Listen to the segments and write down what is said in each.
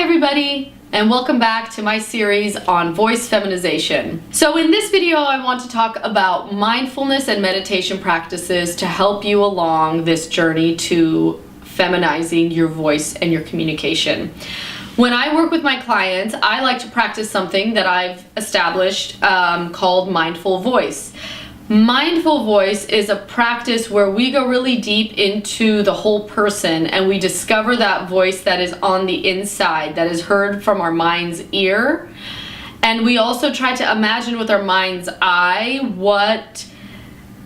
everybody, and welcome back to my series on voice feminization. So in this video, I want to talk about mindfulness and meditation practices to help you along this journey to feminizing your voice and your communication. When I work with my clients, I like to practice something that I've established called mindful voice. Mindful voice is a practice where we go really deep into the whole person and we discover that voice that is on the inside, that is heard from our mind's ear. And we also try to imagine with our mind's eye what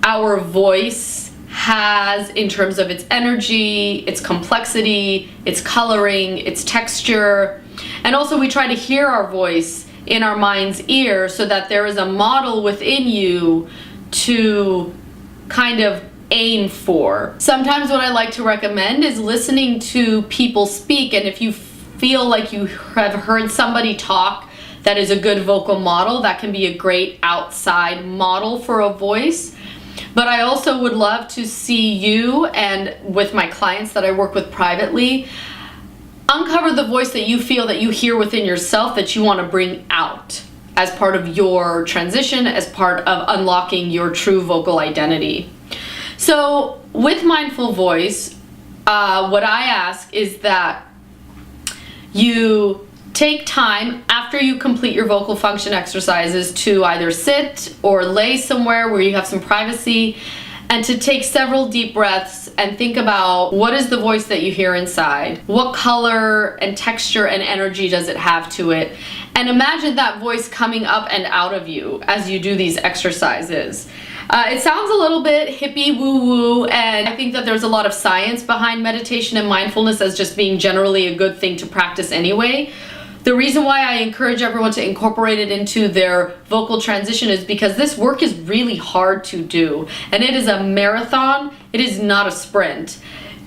our voice has in terms of its energy, its complexity, its coloring, its texture. And also we try to hear our voice in our mind's ear so that there is a model within you to kind of aim for. Sometimes what I like to recommend is listening to people speak, and if you feel like you have heard somebody talk that is a good vocal model, that can be a great outside model for a voice. But I also would love to see you, and with my clients that I work with privately, uncover the voice that you feel that you hear within yourself that you want to bring out as part of your transition, as part of unlocking your true vocal identity. So with mindful voice, what I ask is that you take time after you complete your vocal function exercises to either sit or lay somewhere where you have some privacy, and to take several deep breaths and think about what is the voice that you hear inside? What color and texture and energy does it have to it? And imagine that voice coming up and out of you as you do these exercises. It sounds a little bit hippie woo-woo, and I think that there's a lot of science behind meditation and mindfulness as just being generally a good thing to practice anyway. The reason why I encourage everyone to incorporate it into their vocal transition is because this work is really hard to do, and it is a marathon. It is not a sprint.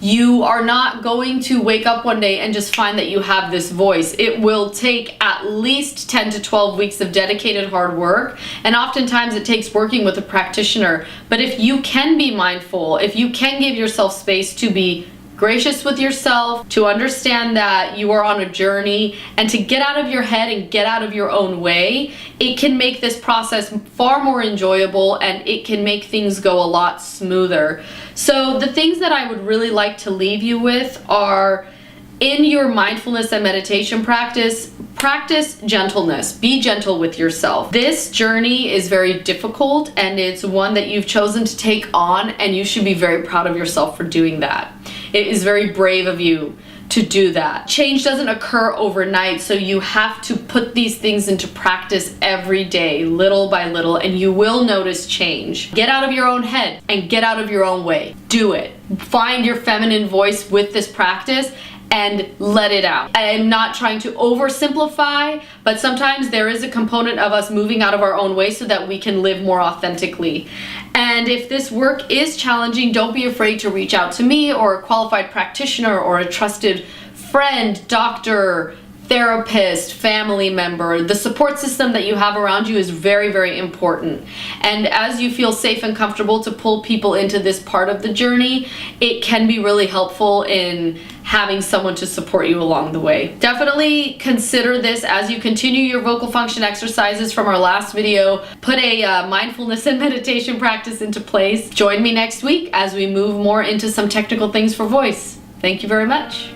You are not going to wake up one day and just find that you have this voice. It will take at least 10 to 12 weeks of dedicated hard work, and oftentimes it takes working with a practitioner. But if you can be mindful, if you can give yourself space to be gracious with yourself, to understand that you are on a journey, and to get out of your head and get out of your own way, it can make this process far more enjoyable, and it can make things go a lot smoother. So the things that I would really like to leave you with are, in your mindfulness and meditation practice, practice gentleness. Be gentle with yourself. This journey is very difficult, and it's one that you've chosen to take on, and you should be very proud of yourself for doing that. It is very brave of you to do that. Change doesn't occur overnight, so you have to put these things into practice every day, little by little, and you will notice change. Get out of your own head and get out of your own way. Do it. Find your feminine voice with this practice and let it out. I am not trying to oversimplify, but sometimes there is a component of us moving out of our own way so that we can live more authentically. And if this work is challenging, don't be afraid to reach out to me or a qualified practitioner or a trusted friend, doctor, therapist, family member. The support system that you have around you is very, very important. And as you feel safe and comfortable to pull people into this part of the journey, it can be really helpful in having someone to support you along the way. Definitely consider this as you continue your vocal function exercises from our last video. Put a mindfulness and meditation practice into place. Join me next week as we move more into some technical things for voice. Thank you very much.